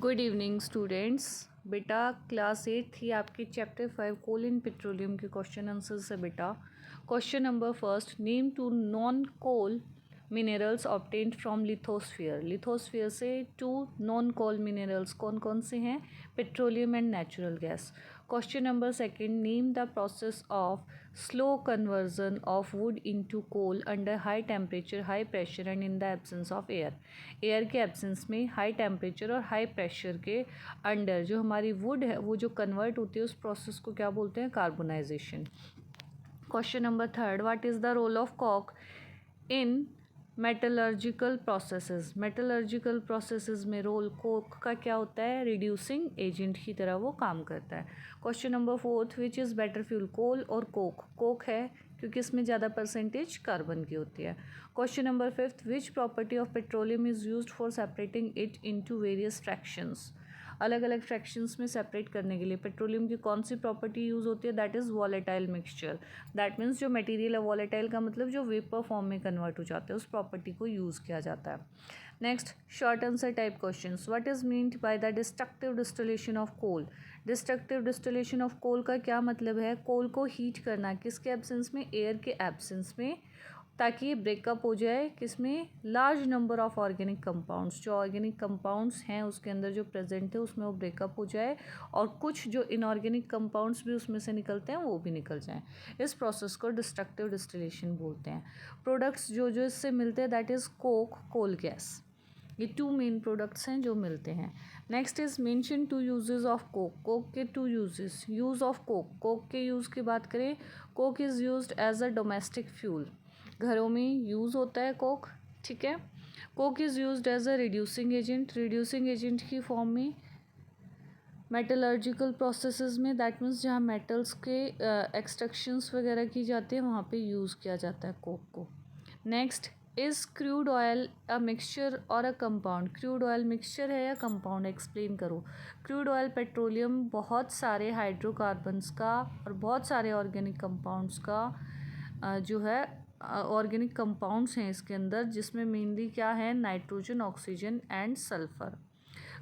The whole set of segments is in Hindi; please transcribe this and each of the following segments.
Good evening students. बेटा क्लास 8 थी आपकी चैप्टर 5 कोल इन पेट्रोलियम के क्वेश्चन आंसर से। बेटा question number first, name two non coal minerals obtained from lithosphere. Lithosphere से टू नॉन कोल मिनरल्स कौन कौन से हैं? Petroleum and natural gas. Question number second, name the process of slow conversion of wood into coal under high temperature, high pressure and in the absence of air. Air के एब्सेंस में हाई टेम्परेचर और हाई प्रेशर के अंडर जो हमारी वुड है वो जो कन्वर्ट होती है उस प्रोसेस को क्या बोलते हैं? Carbonisation. Question number third, what is the role of coke in metallurgical processes. Metallurgical processes में रोल कोक का क्या होता है? रिड्यूसिंग एजेंट की तरह वो काम करता है। Question number fourth, which is better fuel, coal और कोक? कोक है क्योंकि इसमें ज़्यादा परसेंटेज कार्बन की होती है। Question number fifth, which property of petroleum is used for separating it into various fractions. अलग अलग फ्रैक्शंस में सेपरेट करने के लिए पेट्रोलियम की कौन सी प्रॉपर्टी यूज़ होती है? That is volatile mixture. That means जो मटेरियल है, वॉलेटाइल का मतलब जो वेपर फॉर्म में कन्वर्ट हो जाता है, उस प्रॉपर्टी को यूज़ किया जाता है। Next, short answer type questions. What is meant by the destructive distillation of coal. Destructive distillation of coal का क्या मतलब है? कोल को हीट करना, किसके एब्सेंस में? एयर के एब्सेंस में, ताकि ये ब्रेकअप हो जाए किसमें? Large number of organic compounds, जो ऑर्गेनिक कंपाउंड्स हैं उसके अंदर जो प्रेजेंट है उसमें वो ब्रेकअप हो जाए और कुछ जो इनऑर्गेनिक कंपाउंड्स भी उसमें से निकलते हैं वो भी निकल जाएं। इस प्रोसेस को डिस्ट्रक्टिव डिस्टिलेशन बोलते हैं। प्रोडक्ट्स जो जो इससे मिलते हैं that is coke, coal gas. ये टू मेन प्रोडक्ट्स हैं जो मिलते हैं। Next is mention two uses of coke. Coke के two uses. Use of coke, coke के यूज़ की बात करें, coke is used as a domestic fuel, घरों में यूज़ होता है कोक। ठीक है। Coke is used as a reducing agent, reducing agent की फॉर्म में मेटलर्जिकल प्रोसेसेस में, दैट मीन्स जहाँ मेटल्स के एक्सट्रैक्शंस वगैरह की जाती है वहाँ पे यूज़ किया जाता है कोक को। Next, is crude oil a mixture और a compound. Crude oil mixture है या कंपाउंड? एक्सप्लेन करो। क्रूड ऑयल पेट्रोलियम बहुत सारे हाइड्रोकार्बन्स का और बहुत सारे ऑर्गेनिक कंपाउंड्स का जो है ऑर्गेनिक कंपाउंड्स हैं इसके अंदर, जिसमें मेनली क्या है? Nitrogen, oxygen and sulphur.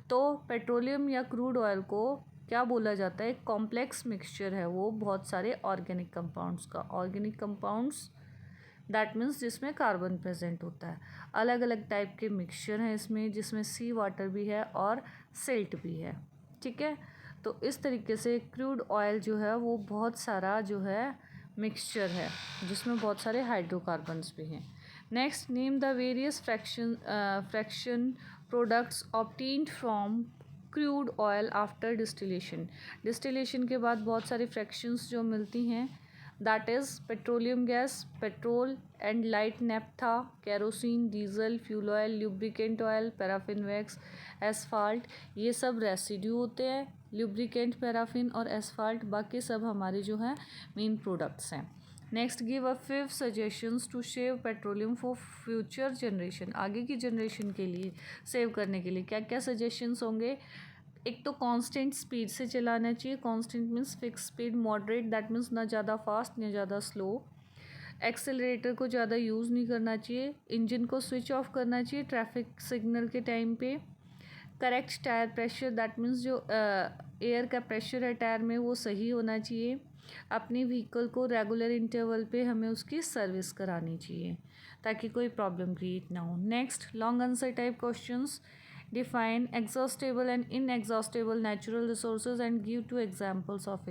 तो पेट्रोलियम या क्रूड ऑयल को क्या बोला जाता है? एक कॉम्प्लेक्स मिक्सचर है वो बहुत सारे ऑर्गेनिक कंपाउंड्स का। ऑर्गेनिक कंपाउंड्स दैट मीन्स जिसमें कार्बन प्रेजेंट होता है। अलग अलग टाइप के मिक्सचर हैं इसमें, जिसमें सी वाटर भी है और सिल्ट भी है। ठीक है। तो इस तरीके से क्रूड ऑयल जो है वो बहुत सारा जो है मिक्सचर है जिसमें बहुत सारे हाइड्रोकार्बन्स भी हैं। Next, name the various fraction products obtained from crude oil after distillation. Distillation के बाद बहुत सारी फ्रैक्शंस जो मिलती हैं, that is petroleum gas, petrol and light naphtha, kerosene, diesel, fuel oil, lubricant oil, paraffin wax, asphalt. ये सब रेसिड्यू होते हैं, ल्यूब्रिकेंट, पैराफिन और एसफाल्ट। बाकी सब हमारे जो हैं मेन प्रोडक्ट्स हैं। Next, give a 5 suggestions to save petroleum for future generation. आगे की जनरेशन के लिए सेव करने के लिए क्या क्या सजेशंस होंगे? एक तो कांस्टेंट स्पीड से चलाना चाहिए। Constant means fix speed, moderate that means ना ज़्यादा फास्ट ना ज़्यादा स्लो। एक्सेलरेटर को ज़्यादा यूज़ नहीं करना चाहिए। इंजन को स्विच ऑफ करना चाहिए ट्रैफिक सिग्नल के टाइम पे। Correct tyre pressure, that means जो एयर का प्रेशर है टायर में वो सही होना चाहिए। अपनी व्हीकल को रेगुलर इंटरवल पे हमें उसकी सर्विस करानी चाहिए ताकि कोई प्रॉब्लम क्रिएट ना हो। Next, long answer type questions. Define exhaustible and inexhaustible natural resources and give 2 examples of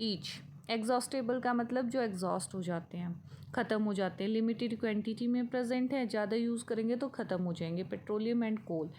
each. Exhaustible का मतलब जो एग्जॉस्ट हो जाते हैं, ख़त्म हो जाते हैं, लिमिटेड क्वांटिटी में प्रेजेंट है, ज़्यादा यूज़ करेंगे तो ख़त्म हो जाएंगे, petroleum and coal.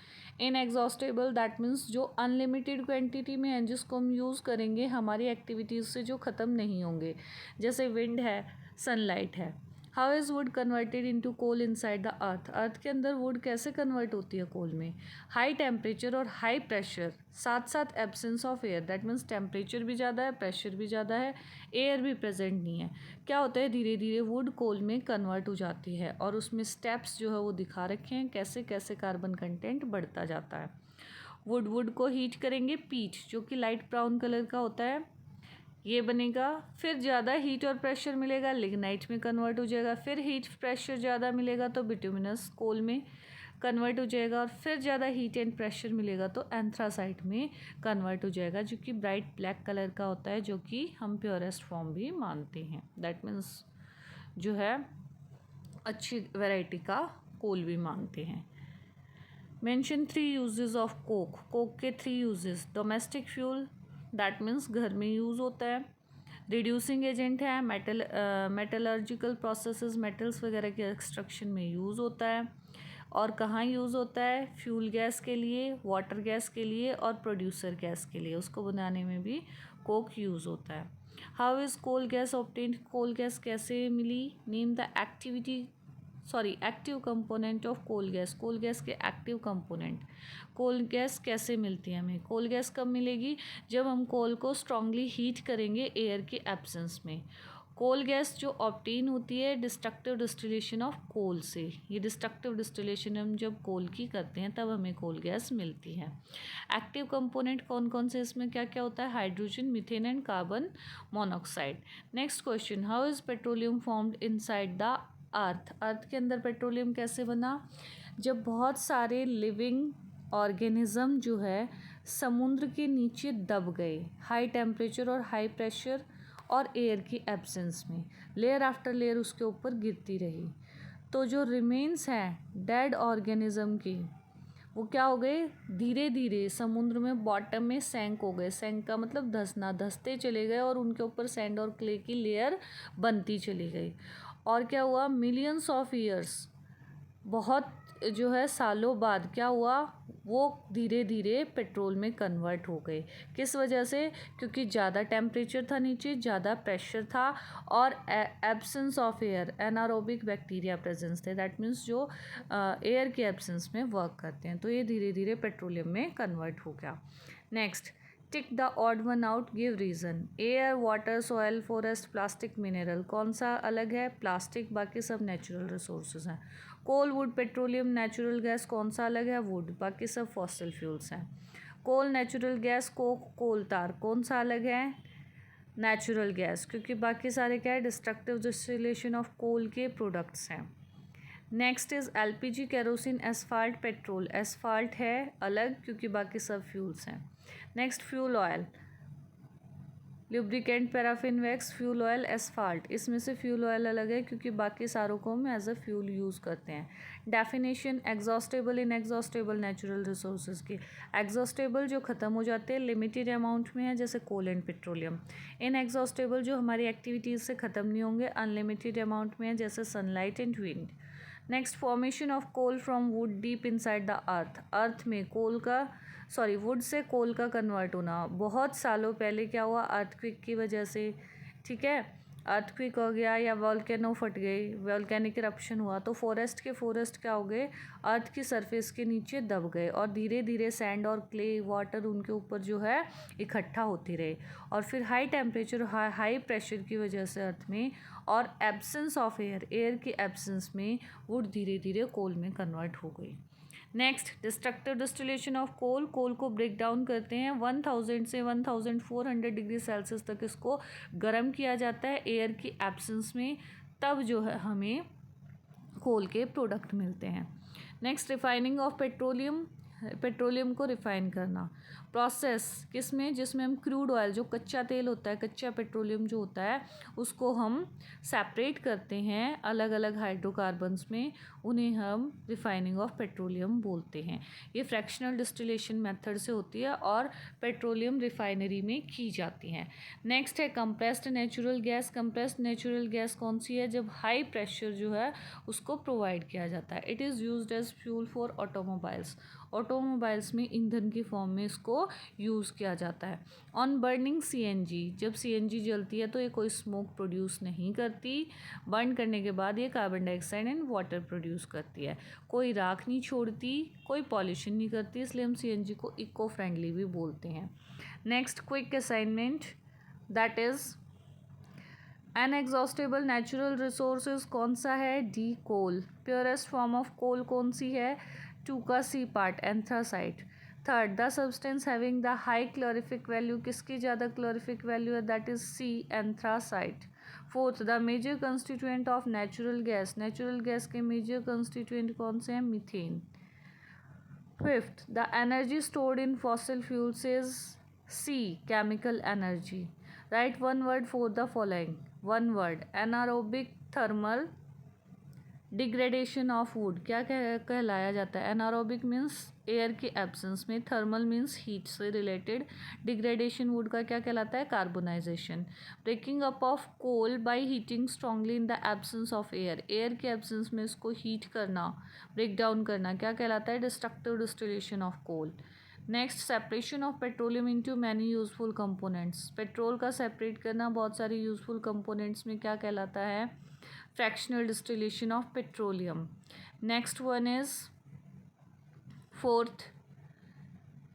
Inexhaustible that means जो अनलिमिटेड क्वांटिटी में है, जिसको हम यूज़ करेंगे हमारी एक्टिविटीज़ से जो ख़त्म नहीं होंगे, जैसे विंड है, सनलाइट है। How is wood converted into coal inside the earth. Earth के अंदर वुड कैसे कन्वर्ट होती है कोल में? हाई टेम्परेचर और हाई प्रेशर, साथ साथ absence of air, that means temperature भी ज़्यादा है, प्रेशर भी ज़्यादा है, एयर भी प्रेजेंट नहीं है। क्या होता है? धीरे धीरे वुड कोल में कन्वर्ट हो जाती है और उसमें स्टेप्स जो है वो दिखा रखे हैं कैसे कैसे कार्बन कंटेंट बढ़ता जाता है। वुड को हीट करेंगे, पीच जो कि लाइट ब्राउन कलर का होता है ये बनेगा, फिर ज़्यादा हीट और प्रेशर मिलेगा, लिग्नाइट में कन्वर्ट हो जाएगा, फिर हीट प्रेशर ज़्यादा मिलेगा तो बिटुमिनस कोल में कन्वर्ट हो जाएगा और फिर ज़्यादा हीट एंड प्रेशर मिलेगा तो एंथ्रासाइट में कन्वर्ट हो जाएगा, जो कि ब्राइट ब्लैक कलर का होता है, जो कि हम प्योरेस्ट फॉर्म भी मानते हैं। दैट मीन्स जो है अच्छी वैरायटी का कोल भी मानते हैं। Mention 3 uses of coke. Coke के 3 uses: domestic fuel, that means घर में यूज़ होता है। रिड्यूसिंग एजेंट है, मेटलर्जिकल प्रोसेसेस, मेटल्स वगैरह के एक्सट्रक्शन में यूज़ होता है। और कहाँ यूज़ होता है? फ्यूल गैस के लिए, वाटर गैस के लिए और प्रोड्यूसर गैस के लिए, उसको बनाने में भी कोक यूज़ होता है। How is coal gas obtained? Coal gas कैसे मिली? Name the active component of coal gas. Coal gas के एक्टिव कंपोनेंट। कोल गैस कैसे मिलती है हमें? कोल गैस कब मिलेगी? जब हम कोल को स्ट्रांगली हीट करेंगे एयर के एब्सेंस में। कोल गैस जो ऑब्टेन होती है डिस्ट्रक्टिव डिस्टिलेशन ऑफ कोल से। ये डिस्ट्रक्टिव डिस्टिलेशन हम जब कोल की करते हैं तब हमें कोल गैस मिलती है। एक्टिव कंपोनेंट कौन कौन से इसमें क्या क्या होता है? Hydrogen, methane and carbon monoxide. Next question, how is petroleum formed inside the earth? Earth के अंदर पेट्रोलियम कैसे बना? जब बहुत सारे लिविंग ऑर्गेनिज्म जो है समुद्र के नीचे दब गए, हाई टेम्परेचर और हाई प्रेशर और एयर की एब्सेंस में, लेयर आफ्टर लेयर उसके ऊपर गिरती रही, तो जो रिमेन्स हैं डेड ऑर्गेनिज्म की वो क्या हो गए? धीरे धीरे समुद्र में बॉटम में सैंक हो गए। सैंक का मतलब धंसना, धंसते चले गए और उनके ऊपर सैंड और क्ले की लेयर बनती चली गई। और क्या हुआ? मिलियंस ऑफ ईयर्स, बहुत जो है सालों बाद क्या हुआ? वो धीरे धीरे पेट्रोल में कन्वर्ट हो गए। किस वजह से? क्योंकि ज़्यादा टेम्परेचर था नीचे, ज़्यादा प्रेशर था और absence of air, anaerobic bacteria presence थे। दैट मीन्स जो एयर के एब्सेंस में वर्क करते हैं, तो ये धीरे धीरे पेट्रोलियम में कन्वर्ट हो गया। Next, tick the odd one out, give reason. Air, water, soil, forest, plastic, mineral. कौन सा अलग है? प्लास्टिक, बाकी सब नेचुरल रिसोर्सेज हैं। कोल, वुड, पेट्रोलियम, नेचुरल गैस, कौन सा अलग है? वुड, बाकी सब फॉसिल फ्यूल्स हैं। कोल, नेचुरल गैस, कोक, कोल तार, कौन सा अलग है? नेचुरल गैस, क्योंकि बाकी सारे क्या है? डिस्ट्रक्टिव डिस्टिलेशन ऑफ कोल के प्रोडक्ट्स हैं। Next is LPG, kerosene, asphalt, petrol. Asphalt है अलग क्योंकि बाकी सब फ्यूल्स हैं। Next, fuel oil, lubricant, paraffin, wax, fuel oil, asphalt. इसमें से फ्यूल ऑयल अलग है क्योंकि बाकी सारों को हम एज अ फ्यूल यूज़ करते हैं। Definition, exhaustible, inexhaustible natural resources की। एग्जॉस्टेबल जो ख़त्म हो जाते हैं, लिमिटेड अमाउंट में है, जैसे कोल एंड पेट्रोलियम। इनएग्जॉस्टेबल जो हमारी एक्टिविटीज़ से ख़त्म नहीं होंगे, अनलिमिटेड अमाउंट में है, जैसे sunlight and wind. Next, formation of coal from wood deep inside the earth. Earth में वुड से कोल का कन्वर्ट होना बहुत सालों पहले क्या हुआ? अर्थक्वेक की वजह से। ठीक है, अर्थक्वेक हो गया या वॉल्केनो फट गई, वॉल्केनिक इरप्शन हुआ, तो फॉरेस्ट क्या हो गए? अर्थ की सरफेस के नीचे दब गए और धीरे धीरे सैंड और क्ले, वाटर उनके ऊपर जो है इकट्ठा होते रहे। और फिर हाई टेम्परेचर, हाई प्रेशर की वजह से अर्थ में और एब्सेंस ऑफ एयर के एब्सेंस में वुड धीरे धीरे कोल में कन्वर्ट हो गई। Next, destructive distillation of coal. Coal को ब्रेक डाउन करते हैं 1000 से 1400 डिग्री सेल्सियस तक इसको गर्म किया जाता है एयर की एब्सेंस में, तब जो है हमें कोल के प्रोडक्ट मिलते हैं। नेक्स्ट, रिफाइनिंग ऑफ पेट्रोलियम को रिफाइन करना। प्रोसेस किसमें? जिसमें हम क्रूड ऑयल, जो कच्चा तेल होता है, कच्चा पेट्रोलियम जो होता है, उसको हम सेपरेट करते हैं अलग अलग हाइड्रोकार्बन्स में, उन्हें हम रिफाइनिंग ऑफ पेट्रोलियम बोलते हैं। ये फ्रैक्शनल डिस्टिलेशन मेथड से होती है और पेट्रोलियम रिफाइनरी में की जाती हैं। नेक्स्ट है compressed natural gas. Compressed natural gas कौन सी है? जब हाई प्रेशर जो है उसको प्रोवाइड किया जाता है। It is used as fuel for automobiles. Automobiles में ईंधन की फॉर्म में इसको यूज़ किया जाता है। ऑन बर्निंग सीएनजी, जब सीएनजी जलती है तो ये कोई स्मोक प्रोड्यूस नहीं करती। बर्न करने के बाद ये carbon dioxide and water produce करती है, कोई राख नहीं छोड़ती, कोई पॉल्यूशन नहीं करती, इसलिए हम सीएनजी को इको फ्रेंडली भी बोलते हैं। Next, quick assignment, that is unexhaustible natural resources कौन सा है? D, coal. Purest form of coal कौन सी है? 2 का C part, anthracite. Third, the substance having the high calorific value, किसकी ज़्यादा क्लोरिफिक वैल्यू है? That is C, anthracite. Fourth, the major constituent of natural gas के मेजर कंस्टिट्यूएंट कौन से हैं? Methane. Fifth, the energy stored in fossil fuels is C. Chemical energy. Write one word for the following. One word. Anaerobic thermal degradation of wood क्या कहलाया जाता है? एनारोबिक मीन्स एयर के एब्सेंस में, थर्मल मीन्स हीट से रिलेटेड, डिग्रेडेशन वुड का क्या कहलाता है? Carbonisation. Breaking up of coal by heating strongly in the absence of air, air के एब्सेंस में इसको हीट करना, ब्रेक डाउन करना, क्या कहलाता है? Destructive distillation of coal. Next, separation of petroleum into many useful components, petrol का सेपरेट करना बहुत सारी यूजफुल कंपोनेंट्स में क्या कहलाता है? Fractional distillation of petroleum. Next one is fourth,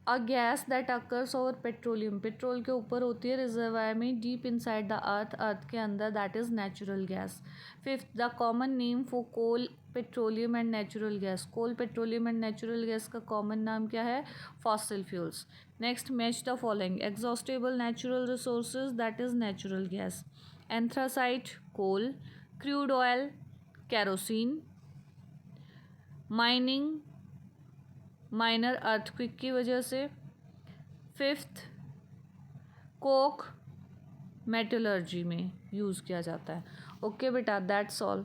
a gas that occurs over petroleum, petrol के ऊपर होती है रिजर्वायर में, deep inside the earth, earth के अंदर, that is natural gas. Fifth, the common name for coal, petroleum and natural gas, coal, petroleum and natural gas का कॉमन नाम क्या है? Fossil fuels. Next, match the following. Exhaustible natural resources, that is natural gas. Anthracite, coal. Crude oil, kerosene. Mining, miner earthquake की वजह से. फिफ्थ, कोक मेटलर्जी में यूज़ किया जाता है. ओके बेटा, दैट्स ऑल.